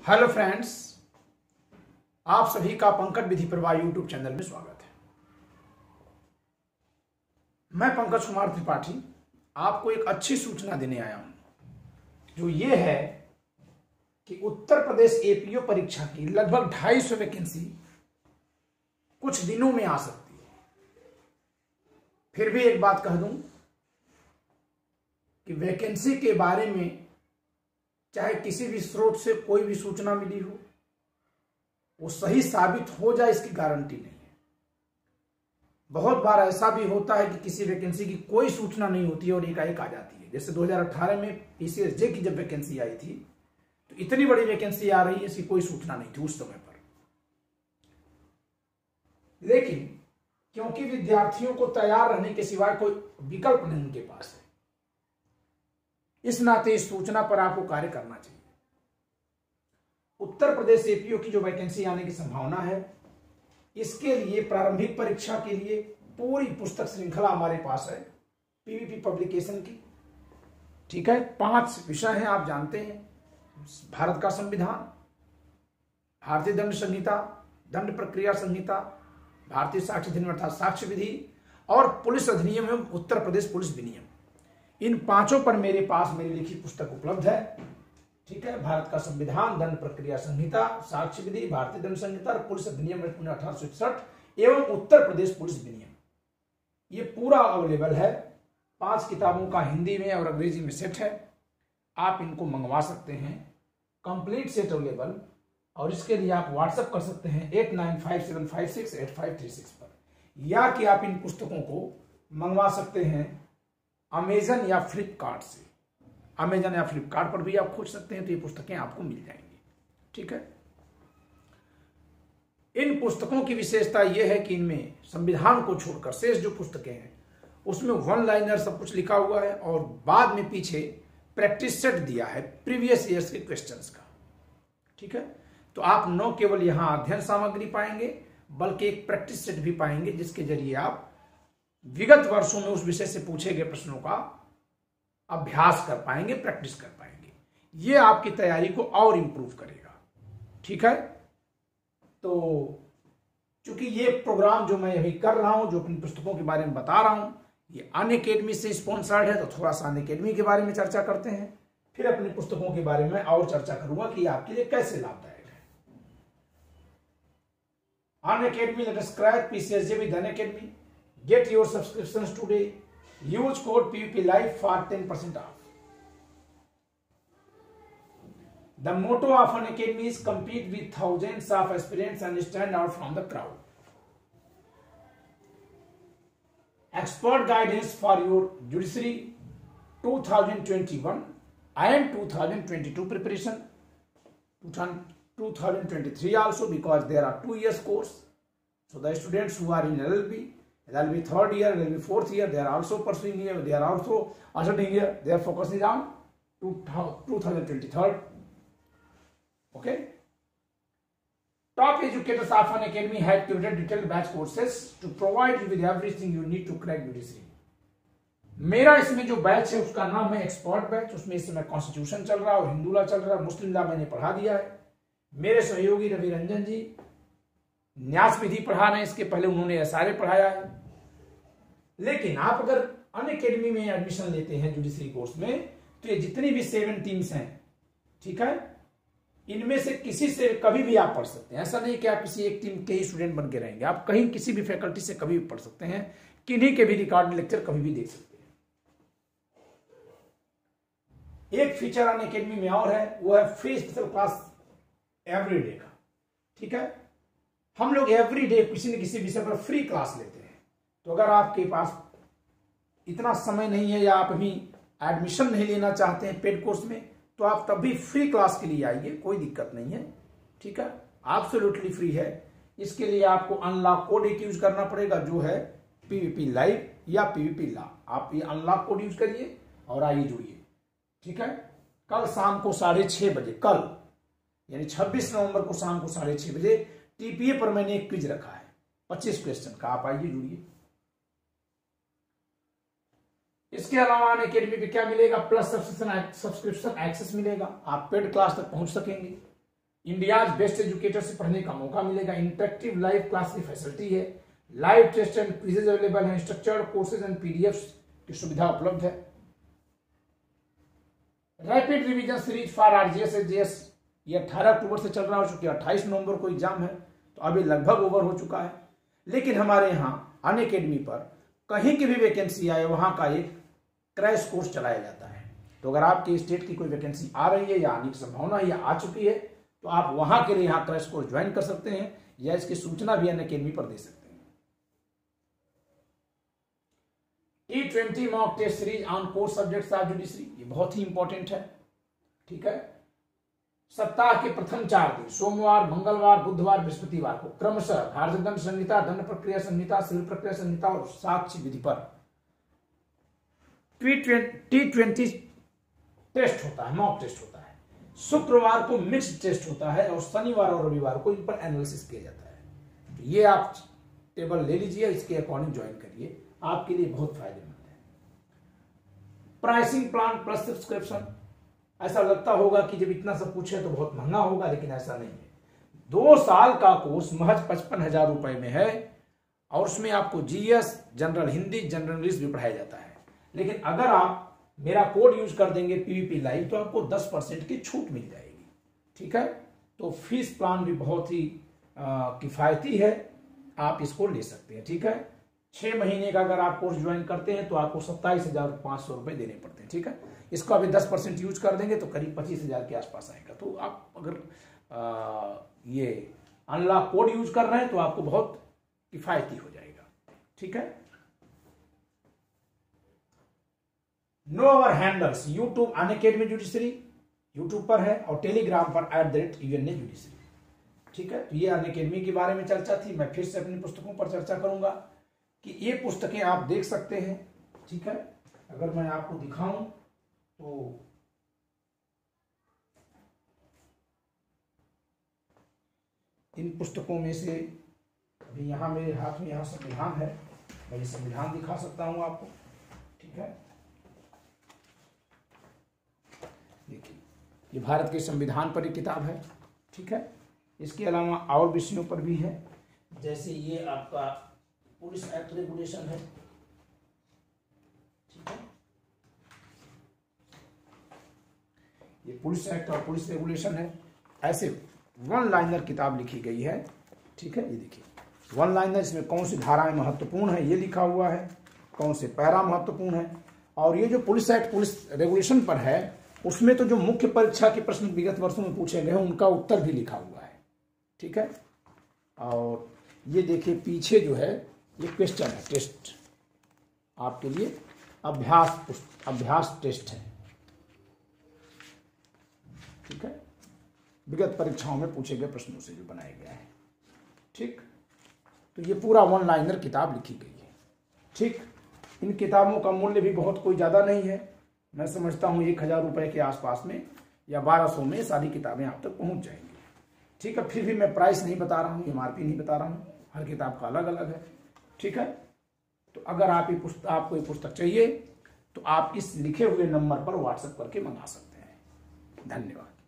Hello friends, आप सभी का पंकज विधि प्रवाह यूट्यूब चैनल में स्वागत है। मैं पंकज कुमार त्रिपाठी आपको एक अच्छी सूचना देने आया हूं, जो ये है कि उत्तर प्रदेश एपीओ परीक्षा की लगभग 250 वैकेंसी कुछ दिनों में आ सकती है। फिर भी एक बात कह दूं कि वैकेंसी के बारे में चाहे किसी भी स्रोत से कोई भी सूचना मिली हो, वो सही साबित हो जाए इसकी गारंटी नहीं है। बहुत बार ऐसा भी होता है कि किसी वैकेंसी की कोई सूचना नहीं होती है और एकाएक आ जाती है। जैसे 2018 में पीसीएसजे की जब वैकेंसी आई थी तो इतनी बड़ी वैकेंसी आ रही है, इसकी कोई सूचना नहीं थी उस समय पर। लेकिन क्योंकि विद्यार्थियों को तैयार रहने के सिवाय कोई विकल्प नहीं उनके पास है, इस नाते इस सूचना पर आपको कार्य करना चाहिए। उत्तर प्रदेश एपीओ की जो वैकेंसी आने की संभावना है, इसके लिए प्रारंभिक परीक्षा के लिए पूरी पुस्तक श्रृंखला हमारे पास है पीवीपी पब्लिकेशन की। ठीक है, 5 विषय हैं, आप जानते हैं। भारत का संविधान, भारतीय दंड संहिता, दंड प्रक्रिया संहिता, भारतीय साक्ष्य अधिनियम अर्थात साक्ष्य विधि और पुलिस अधिनियम एवं उत्तर प्रदेश पुलिस विनियम। इन 5 पर मेरे पास मेरी लिखी पुस्तक उपलब्ध है। ठीक है, भारत का संविधान, दंड प्रक्रिया संहिता, साक्ष्य विधि, भारतीय दंड संहिता, पुलिस अधिनियम 1861 एवं उत्तर प्रदेश पुलिस विनियम, ये पूरा अवेलेबल है। 5 किताबों का हिंदी में और अंग्रेजी में सेट है। आप इनको मंगवा सकते हैं, कंप्लीट सेट अवेलेबल। और इसके लिए आप व्हाट्सएप कर सकते हैं 8957568536 पर, या कि आप इन पुस्तकों को मंगवा सकते हैं अमेजन या फ्लिपकार्ट से। अमेजन या फ्लिपकार्ट पर भी आप खोज सकते हैं, तो ये पुस्तकें आपको मिल जाएंगी। ठीक है, इन पुस्तकों की विशेषता यह है कि इनमें संविधान को छोड़कर शेष जो पुस्तकें हैं उसमें 1 लाइनर सब कुछ लिखा हुआ है और बाद में पीछे प्रैक्टिस सेट दिया है प्रीवियस ईयर्स के क्वेश्चंस का। ठीक है, तो आप न केवल यहां अध्ययन सामग्री पाएंगे बल्कि एक प्रैक्टिस सेट भी पाएंगे, जिसके जरिए आप विगत वर्षों में उस विषय से पूछे गए प्रश्नों का अभ्यास कर पाएंगे, प्रैक्टिस कर पाएंगे। ये आपकी तैयारी को और इंप्रूव करेगा। ठीक है, तो चूंकि ये प्रोग्राम जो मैं अभी कर रहा हूं, जो अपनी पुस्तकों के बारे में बता रहा हूं, ये अनअकैडमी से स्पॉन्सर्ड है, तो थोड़ा सा अनअकैडमी के बारे में चर्चा करते हैं, फिर अपनी पुस्तकों के बारे में और चर्चा करूंगा कि आपके लिए कैसे लाभदायक है। Unacademy, let us crack PCSJ with Unacademy. Get your subscriptions today. Use code PVPLIVE for 10% off. The motto of Unacademy is compete with thousands of aspirants and stand out from the crowd. Expert guidance for your judiciary 2021 and 2022 preparation. 2023 also, because there are 2 years course. So the students who are in LLB, LLB 3rd year, LLB 4th year, they are also pursuing here, they are also attending here. Their focus is on 2023. Okay. Top educators of Unacademy have curated detailed batch courses to provide you with everything you need to crack judiciary. मेरा इसमें जो batch है उसका नाम है expert batch. उसमें इस समय कॉन्स्टिट्यूशन चल रहा है और हिंदू लॉ चल रहा है, मुस्लिम लॉ मैंने पढ़ा दिया है। मेरे सहयोगी रवि रंजन जी न्यास विधि पढ़ा रहे हैं, इसके पहले उन्होंने एसआरए पढ़ाया है। लेकिन आप अगर अनअकैडमी में एडमिशन लेते हैं जुडिशरी कोर्स में, तो ये जितनी भी 7 टीम्स हैं, ठीक है, इनमें से किसी से कभी भी आप पढ़ सकते हैं। ऐसा नहीं कि आप किसी एक टीम के ही स्टूडेंट बन के रहेंगे, आप कहीं किसी भी फैकल्टी से कभी भी पढ़ सकते हैं, किन्हीं के भी रिकॉर्ड लेक्चर कभी भी देख सकते हैं। एक फीचर अनअकैडमी में और है, वो है फ्री स्पेशल क्लास एवरीडे का। ठीक है, हम लोग एवरीडे किसी न किसी विषय पर फ्री क्लास लेते हैं। तो अगर आपके पास इतना समय नहीं है या आप अभी एडमिशन नहीं लेना चाहते हैं पेड कोर्स में, तो आप तब भी फ्री क्लास के लिए आइए, कोई दिक्कत नहीं है। ठीक है, एब्सोल्युटली फ्री है। इसके लिए आपको अनलॉक कोड एक यूज करना पड़ेगा, जो है पीवीपी लाइव या पीवीपी लॉ। आप ये अनलॉक कोड यूज करिए और आइए जुड़िए। ठीक है, कल शाम को 6:30 बजे, कल यानी 26 नवंबर को शाम को 6:30 बजे टीपीए पर मैंने एक क्विज रखा है 25 क्वेश्चन का, आप आइए जुड़िए। इसके अलावा अनअकैडमी पे क्या मिलेगा? प्लस सब्सक्रिप्शन एक्सेस मिलेगा, आप पेड क्लास तक पहुंच सकेंगे। इंडिया बेस्ट एजुकेटर से पढ़ने का मौका मिलेगा। इंटरेक्टिव लाइव क्लास की फैसिलिटी है। Live test and quizzes available है। स्ट्रक्चर्ड कोर्सेज एंड पीडीएफ की सुविधा उपलब्ध है। Rapid revision series for RGS HGS ये 18 अक्टूबर से चल रहा हो, चुकी 28 नवंबर को एग्जाम है, तो अभी लगभग ओवर हो चुका है। लेकिन हमारे यहाँ अनअकैडमी पर कहीं की भी वैकेंसी आए वहां का एक क्रैश कोर्स चलाया जाता है। तो अगर आपके स्टेट की कोई वैकेंसी आ रही है या आने की संभावना है या आ चुकी है, तो आप वहां के लिए यहाँ क्रैश कोर्स ज्वाइन कर सकते हैं या इसकी सूचना भी अनअकैडमी पर दे सकते हैं। T20 mock test series on core subjects of judiciary, ये बहुत ही इंपॉर्टेंट है। ठीक है, सप्ताह के प्रथम 4 दिन सोमवार, मंगलवार, बुधवार, बृहस्पतिवार को क्रमशः भारतीय दंड संहिता, दंड प्रक्रिया संहिता, सिविल प्रक्रिया संहिता और साक्ष्य विधि पर T20 टेस्ट होता है, मॉक टेस्ट होता है। शुक्रवार को मिक्स्ड टेस्ट होता है और शनिवार और रविवार को इन पर एनालिसिस किया जाता है। तो ये आप टेबल ले लीजिए, इसके अकॉर्डिंग ज्वाइन करिए, आपके लिए बहुत फायदेमंद है। प्राइसिंग प्लान प्लस सब्सक्रिप्शन, ऐसा लगता होगा कि जब इतना सब कुछ है तो बहुत महंगा होगा, लेकिन ऐसा नहीं है। 2 साल का कोर्स महज 55,000 रुपए में है और उसमें आपको GS, general Hindi, general English भी पढ़ाया जाता है। लेकिन अगर आप मेरा कोड यूज कर देंगे पीवीपी लाइव तो आपको 10% की छूट मिल जाएगी। ठीक है, तो फीस प्लान भी बहुत ही किफायती है, आप इसको ले सकते हैं। ठीक है, 6 महीने का अगर आप कोर्स ज्वाइन करते हैं तो आपको 27,500 रुपए देने पड़ते हैं। ठीक है, इसको अभी 10% यूज कर देंगे तो करीब 25,000 के आसपास आएगा। तो आप अगर ये अनलॉक कोड यूज कर रहे हैं तो आपको बहुत किफायती हो जाएगा। ठीक है, no our handles YouTube Unacademy judiciary YouTube पर है और टेलीग्राम पर @UNA जुडिशरी। ठीक है, तो ये अनअकैडमी के बारे में चर्चा थी। मैं फिर से अपनी पुस्तकों पर चर्चा करूंगा कि ये पुस्तकें आप देख सकते हैं। ठीक है, अगर मैं आपको दिखाऊं तो इन पुस्तकों में से अभी यहाँ मेरे हाथ में यहाँ संविधान है, मैं ये संविधान दिखा सकता हूं आपको। ठीक है, देखिए ये भारत के संविधान पर एक किताब है। ठीक है, इसके अलावा और विषयों पर भी है, जैसे ये आपका पुलिस एक्ट रेगुलेशन है। ठीक है, ये पुलिस एक्ट और पुलिस रेगुलेशन है। ऐसे 1 लाइनर किताब लिखी गई है। ठीक है, ये देखिए 1 लाइनर, इसमें कौन सी धाराएं महत्वपूर्ण है ये लिखा हुआ है, कौन से पैरा महत्वपूर्ण है। और ये जो पुलिस एक्ट पुलिस रेगुलेशन पर है उसमें तो जो मुख्य परीक्षा के प्रश्न विगत वर्षों में पूछे गए हैं उनका उत्तर भी लिखा हुआ है। ठीक है, और ये देखिए पीछे जो है ये क्वेश्चन है, टेस्ट आपके लिए अभ्यास टेस्ट है। ठीक है, विगत परीक्षाओं में पूछे गए प्रश्नों से जो बनाया गया है। ठीक, तो ये पूरा 1 लाइनर किताब लिखी गई है। ठीक, इन किताबों का मूल्य भी बहुत कोई ज़्यादा नहीं है, मैं समझता हूँ 1,000 रुपए के आसपास में या 1200 में सारी किताबें आप तक पहुँच जाएंगी। ठीक है, फिर भी मैं प्राइस नहीं बता रहा हूँ, MRP नहीं बता रहा हूँ, हर किताब का अलग अलग है। ठीक है, तो अगर आपको ये पुस्तक चाहिए तो आप इस लिखे हुए नंबर पर व्हाट्सएप करके मंगा सकते हैं। धन्यवाद।